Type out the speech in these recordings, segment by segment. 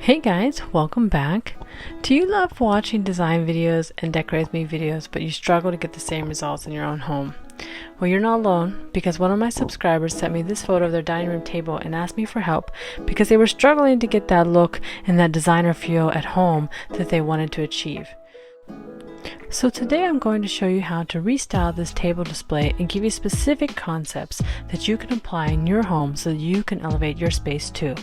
Hey guys, welcome back. Do you love watching design videos and decorate me videos, but you struggle to get the same results in your own home? Well, you're not alone, because one of my subscribers sent me this photo of their dining room table and asked me for help because they were struggling to get that look and that designer feel at home that they wanted to achieve. So today I'm going to show you how to restyle this table display and give you specific concepts that you can apply in your home so that you can elevate your space too.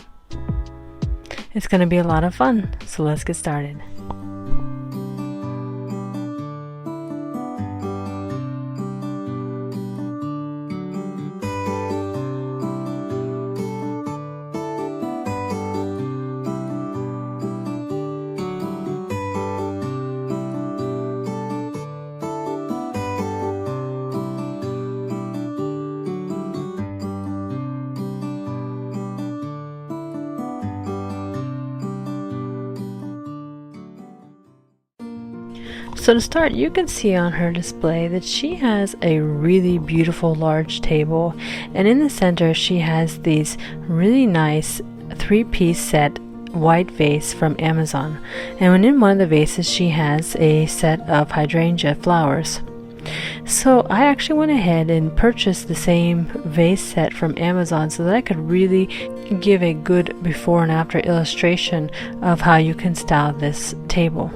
It's going to be a lot of fun, so let's get started. So to start, you can see on her display that she has a really beautiful large table, and in the center she has these really nice 3-piece set white vase from Amazon, and in one of the vases she has a set of hydrangea flowers. So I actually went ahead and purchased the same vase set from Amazon so that I could really give a good before and after illustration of how you can style this table.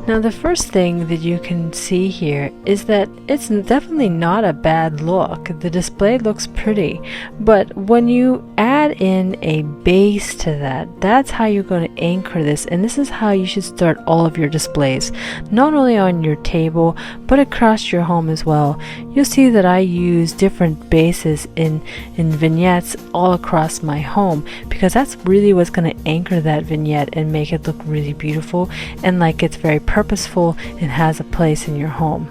Now the first thing that you can see here is that it's definitely not a bad look. The display looks pretty, but when you add in a base to that, that's how you're going to anchor this, and this is how you should start all of your displays, not only on your table but across your home as well. You'll see that I use different bases in vignettes all across my home because that's really what's going to anchor that vignette and make it look really beautiful and like it's very purposeful and has a place in your home.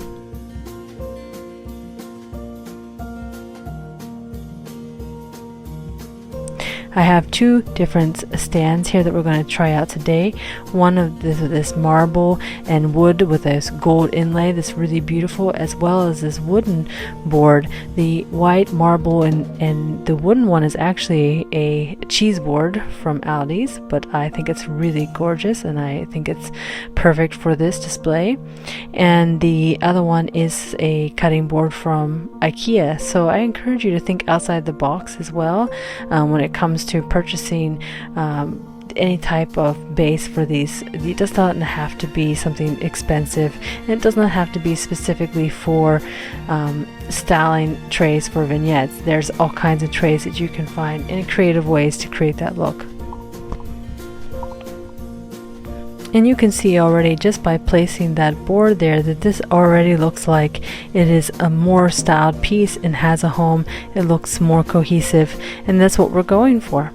I have two different stands here that we're going to try out today. One of this marble and wood with this gold inlay that's really beautiful, as well as this wooden board. The white marble and the wooden one is actually a cheese board from Aldi's, but I think it's really gorgeous and I think it's perfect for this display. And the other one is a cutting board from IKEA. So I encourage you to think outside the box as well when it comes to purchasing any type of base for these. It does not have to be something expensive, and it does not have to be specifically for styling trays for vignettes. There's all kinds of trays that you can find in creative ways to create that look. And you can see already just by placing that board there that this already looks like it is a more styled piece and has a home. It looks more cohesive, and that's what we're going for.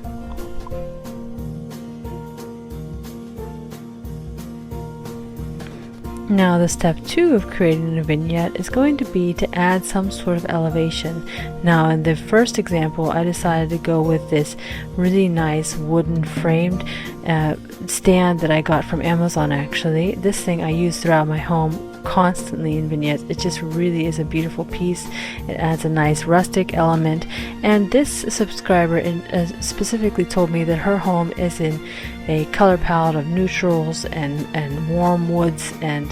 Now the step 2 of creating a vignette is going to be to add some sort of elevation. Now in the first example I decided to go with this really nice wooden framed stand that I got from Amazon actually. This thing I use throughout my home constantly in vignettes. It just really is a beautiful piece. It adds a nice rustic element, and this subscriber specifically told me that her home is in a color palette of neutrals and warm woods, and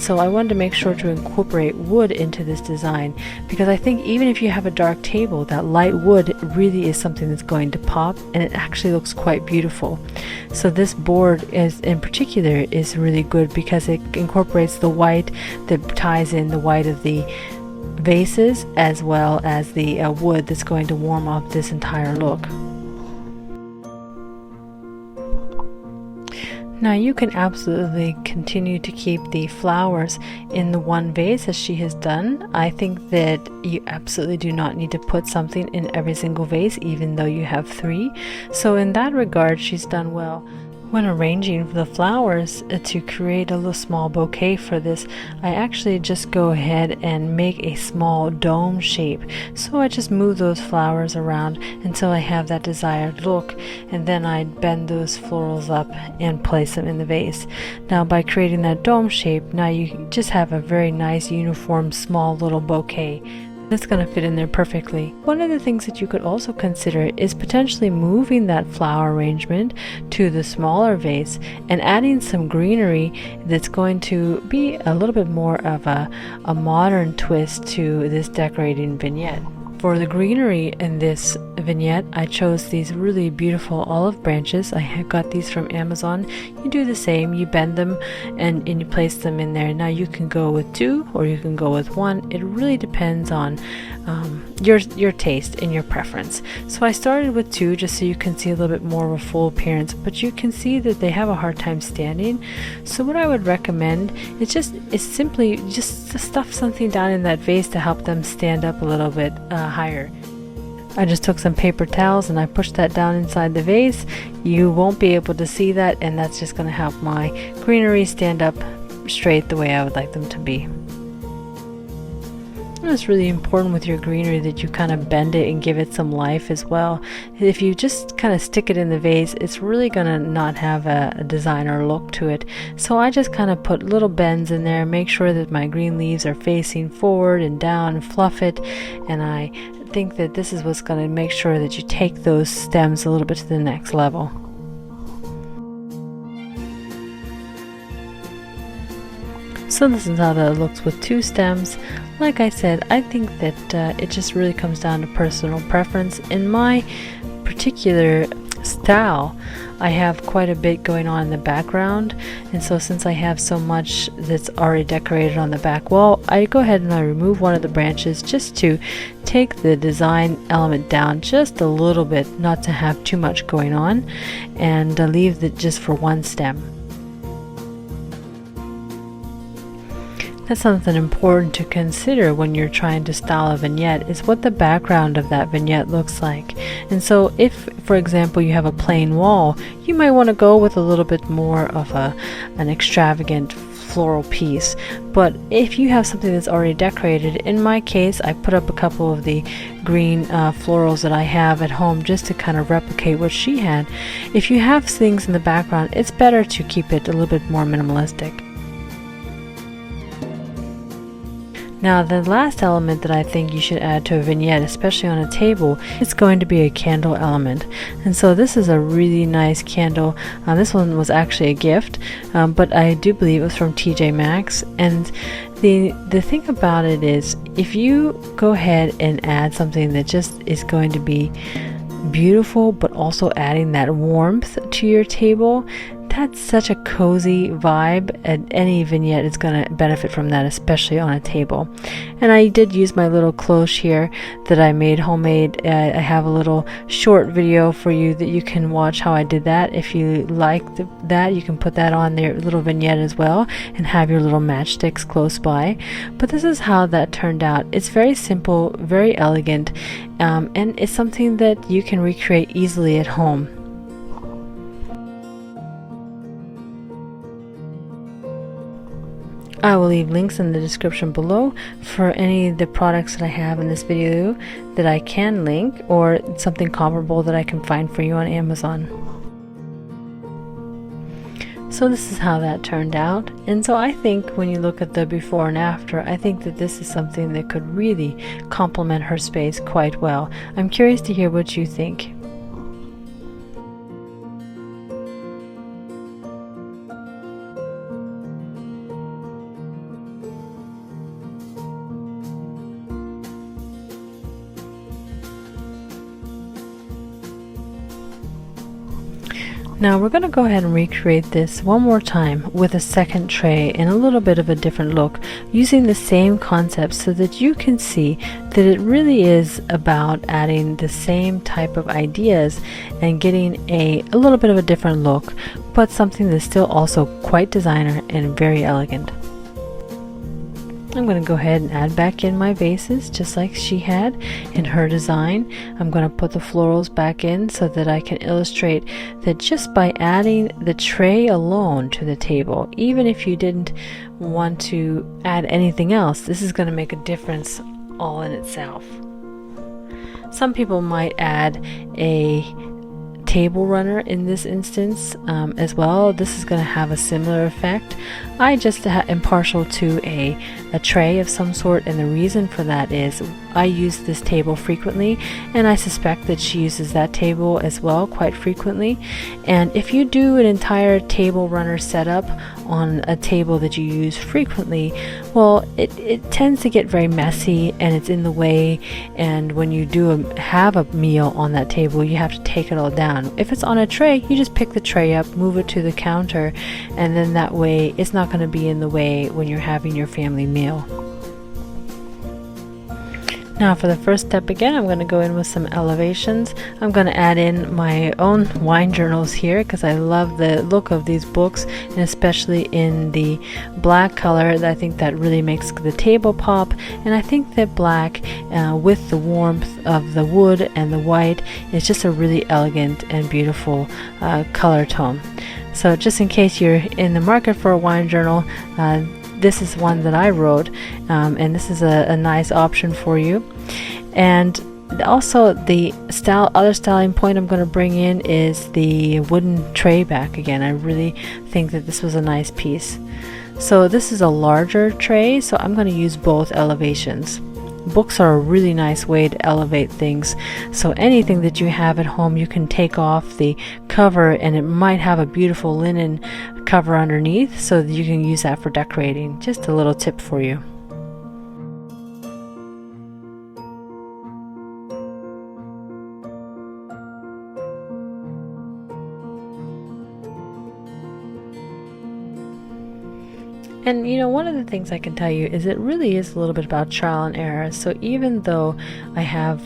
so I wanted to make sure to incorporate wood into this design because I think even if you have a dark table, that light wood really is something that's going to pop, and it actually looks quite beautiful. So this board in particular is really good because it incorporates the white that ties in the white of the vases as well as the wood that's going to warm up this entire look. Now you can absolutely continue to keep the flowers in the one vase as she has done. I think that you absolutely do not need to put something in every single vase even though you have 3. So in that regard she's done well. When arranging the flowers to create a little small bouquet for this, I actually just go ahead and make a small dome shape. So I just move those flowers around until I have that desired look, and then I bend those florals up and place them in the vase. Now by creating that dome shape, now you just have a very nice uniform small little bouquet That's going to fit in there perfectly. One of the things that you could also consider is potentially moving that flower arrangement to the smaller vase and adding some greenery that's going to be a little bit more of a modern twist to this decorating vignette. For the greenery in this vignette, I chose these really beautiful olive branches. I got these from Amazon. You do the same, you bend them and you place them in there. Now you can go with 2 or you can go with 1. It really depends on your taste and your preference. So I started with 2 just so you can see a little bit more of a full appearance, but you can see that they have a hard time standing. So what I would recommend is simply just to stuff something down in that vase to help them stand up a little bit higher. I just took some paper towels and I pushed that down inside the vase. You won't be able to see that, and that's just going to help my greenery stand up straight the way I would like them to be. And it's really important with your greenery that you kind of bend it and give it some life as well. If you just kind of stick it in the vase, it's really going to not have a designer look to it. So I just kind of put little bends in there, make sure that my green leaves are facing forward and down, and fluff it, and I think that this is what's going to make sure that you take those stems a little bit to the next level. So this is how that looks with 2 stems. Like I said, I think that it just really comes down to personal preference. In my particular style, I have quite a bit going on in the background, and so since I have so much that's already decorated on the back wall, I go ahead and I remove one of the branches just to take the design element down just a little bit, not to have too much going on, and leave it just for 1 stem. That's something important to consider when you're trying to style a vignette, is what the background of that vignette looks like. And so if, for example, you have a plain wall, you might want to go with a little bit more of an extravagant floral piece. But if you have something that's already decorated, in my case, I put up a couple of the green florals that I have at home just to kind of replicate what she had. If you have things in the background, it's better to keep it a little bit more minimalistic. Now the last element that I think you should add to a vignette, especially on a table, is going to be a candle element. And so this is a really nice candle. This one was actually a gift, but I do believe it was from TJ Maxx. And the thing about it is, if you go ahead and add something that just is going to be beautiful, but also adding that warmth to your table, that's such a cozy vibe, and any vignette is going to benefit from that, especially on a table. And I did use my little cloche here that I made homemade. I have a little short video for you that you can watch how I did that. If you like that, you can put that on their little vignette as well and have your little matchsticks close by. But this is how that turned out. It's very simple, very elegant, and it's something that you can recreate easily at home. I will leave links in the description below for any of the products that I have in this video that I can link, or something comparable that I can find for you on Amazon. So this is how that turned out, and so I think when you look at the before and after, I think that this is something that could really complement her space quite well. I'm curious to hear what you think. Now we're going to go ahead and recreate this one more time with a second tray in a little bit of a different look, using the same concept so that you can see that it really is about adding the same type of ideas and getting a little bit of a different look, but something that's still also quite designer and very elegant. I'm going to go ahead and add back in my vases just like she had in her design. I'm going to put the florals back in so that I can illustrate that just by adding the tray alone to the table, even if you didn't want to add anything else, this is going to make a difference all in itself. Some people might add a table runner in this instance as well. This is going to have a similar effect. I just am partial to a tray of some sort, and the reason for that is I use this table frequently, and I suspect that she uses that table as well quite frequently. And if you do an entire table runner setup on a table that you use frequently, well, it tends to get very messy and it's in the way, and when you do have a meal on that table, you have to take it all down. If it's on a tray, you just pick the tray up, move it to the counter, and then that way it's not going to be in the way when you're having your family meal. Now for the first step, again, I'm going to go in with some elevations. I'm going to add in my own wine journals here because I love the look of these books, and especially in the black color. I think that really makes the table pop, and I think that black with the warmth of the wood and the white is just a really elegant and beautiful color tone. So just in case you're in the market for a wine journal, this is one that I wrote, and this is a nice option for you. And also the other styling point I'm going to bring in is the wooden tray back again. I really think that this was a nice piece. So this is a larger tray, so I'm going to use both elevations. Books are a really nice way to elevate things, so anything that you have at home, you can take off the cover and it might have a beautiful linen cover underneath, so that you can use that for decorating. Just a little tip for you. And you know, one of the things I can tell you is it really is a little bit about trial and error. So even though I have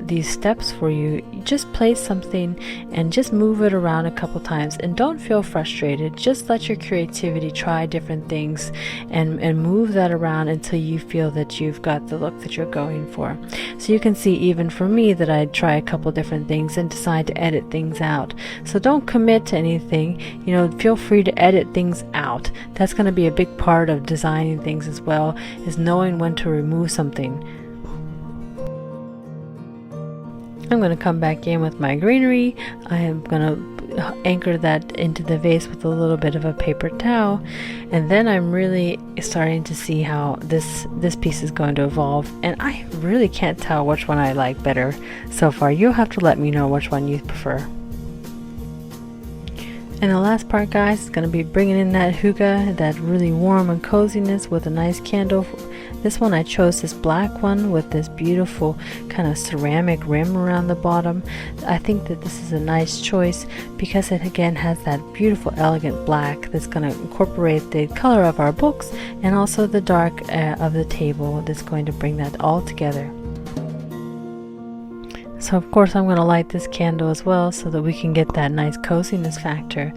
these steps for you, just place something and just move it around a couple times, and don't feel frustrated. Just let your creativity try different things and move that around until you feel that you've got the look that you're going for. So you can see even for me that I try a couple different things and decide to edit things out. So don't commit to anything, you know, feel free to edit things out. That's going to be a big part of designing things as well, is knowing when to remove something. I'm going to come back in with my greenery. I am going to anchor that into the vase with a little bit of a paper towel, and then I'm really starting to see how this piece is going to evolve, and I really can't tell which one I like better so far. You'll have to let me know which one you prefer. And the last part, guys, is going to be bringing in that hygge, that really warm and coziness with a nice candle. This one I chose this black one with this beautiful kind of ceramic rim around the bottom. I think that this is a nice choice because it again has that beautiful elegant black that's going to incorporate the color of our books and also the dark of the table that's going to bring that all together. So of course I'm going to light this candle as well so that we can get that nice coziness factor.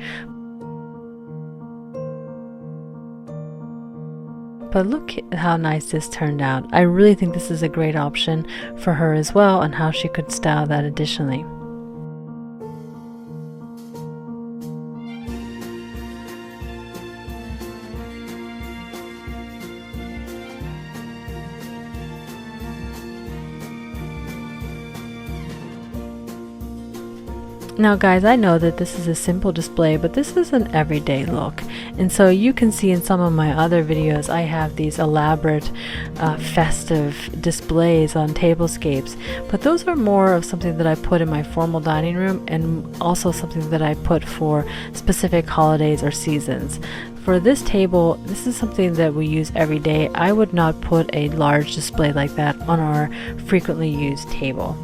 But look at how nice this turned out. I really think this is a great option for her as well, and how she could style that additionally. Now guys, I know that this is a simple display, but this is an everyday look, and so you can see in some of my other videos I have these elaborate festive displays on tablescapes, but those are more of something that I put in my formal dining room, and also something that I put for specific holidays or seasons. For this table, this is something that we use every day. I would not put a large display like that on our frequently used table.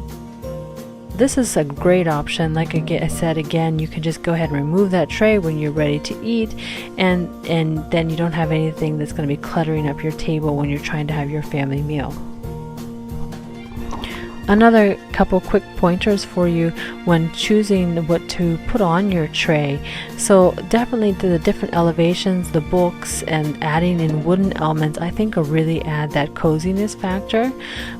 This is a great option. Like I said again, you can just go ahead and remove that tray when you're ready to eat, and then you don't have anything that's going to be cluttering up your table when you're trying to have your family meal. Another couple quick pointers for you when choosing what to put on your tray. So definitely the different elevations, the books, and adding in wooden elements, I think will really add that coziness factor.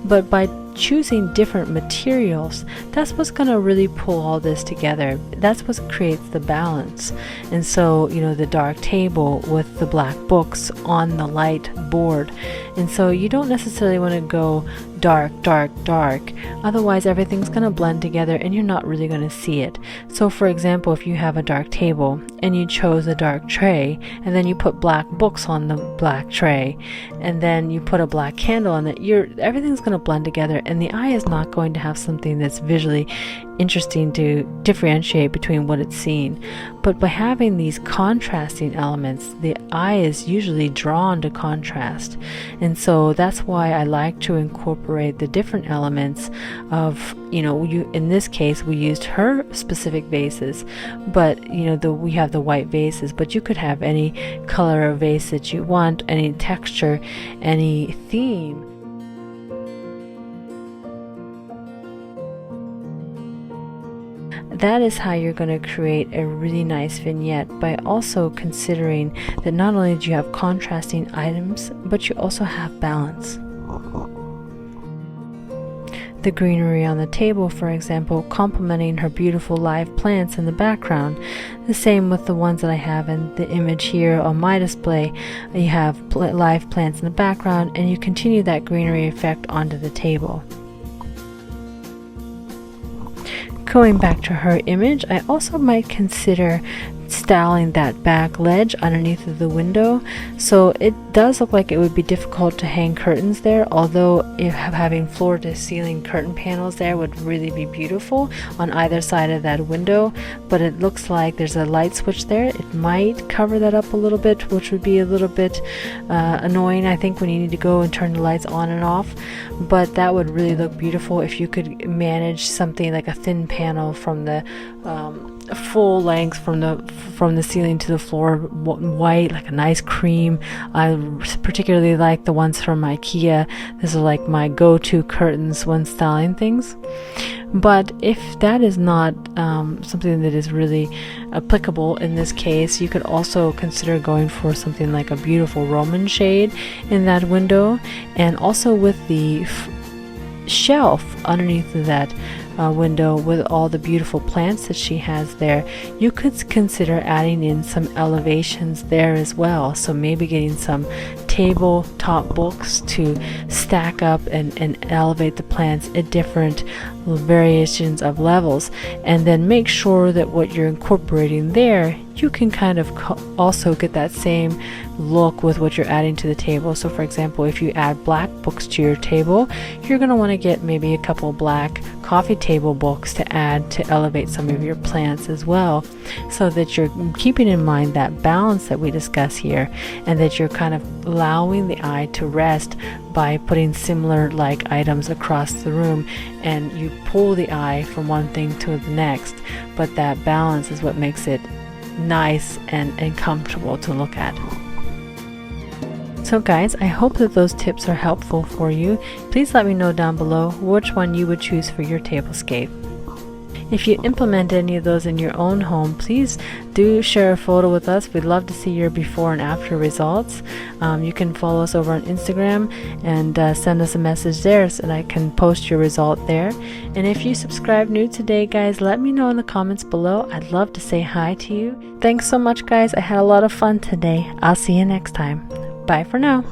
But by choosing different materials, that's what's going to really pull all this together. That's what creates the balance. And so, you know, the dark table with the black books on the light board. And so you don't necessarily want to go dark, dark, dark. Otherwise, everything's going to blend together and you're not really going to see it. So for example, if you have a dark table and you chose a dark tray, and then you put black books on the black tray, and then you put a black candle on it, everything's going to blend together, and the eye is not going to have something that's visually interesting to differentiate between what it's seeing. But by having these contrasting elements, the eye is usually drawn to contrast. And so that's why I like to incorporate the different elements of, in this case we used her specific vases, but we have the white vases, but you could have any color of vase that you want, any texture, any theme. That is how you're going to create a really nice vignette, by also considering that not only do you have contrasting items, but you also have balance. The greenery on the table, for example, complementing her beautiful live plants in the background. The same with the ones that I have in the image here on my display. You have live plants in the background, and you continue that greenery effect onto the table. Going back to her image, I also might consider styling that back ledge underneath of the window. So it does look like it would be difficult to hang curtains there, although if having floor to ceiling curtain panels there would really be beautiful on either side of that window. But it looks like there's a light switch there. It might cover that up a little bit, which would be a little bit annoying, I think, when you need to go and turn the lights on and off. But that would really look beautiful if you could manage something like a thin panel from the full length from the ceiling to the floor, white, like a nice cream. I particularly like the ones from IKEA. These are like my go-to curtains when styling things. But if that is not something that is really applicable in this case, you could also consider going for something like a beautiful Roman shade in that window, and also with the shelf underneath of that window with all the beautiful plants that she has there. You could consider adding in some elevations there as well. So maybe getting some tabletop books to stack up and elevate the plants at different variations of levels, and then make sure that what you're incorporating there, you can kind of also get that same look with what you're adding to the table. So for example, if you add black books to your table, you're going to want to get maybe a couple black coffee table books to add to elevate some of your plants as well, so that you're keeping in mind that balance that we discuss here, and that you're kind of allowing the eye to rest by putting similar like items across the room, and you pull the eye from one thing to the next, but that balance is what makes it nice and comfortable to look at. So guys, I hope that those tips are helpful for you. Please let me know down below which one you would choose for your tablescape. If you implement any of those in your own home, please do share a photo with us. We'd love to see your before and after results. You can follow us over on Instagram and send us a message there so that I can post your result there. And if you subscribe new today, guys, let me know in the comments below. I'd love to say hi to you. Thanks so much, guys. I had a lot of fun today. I'll see you next time. Bye for now.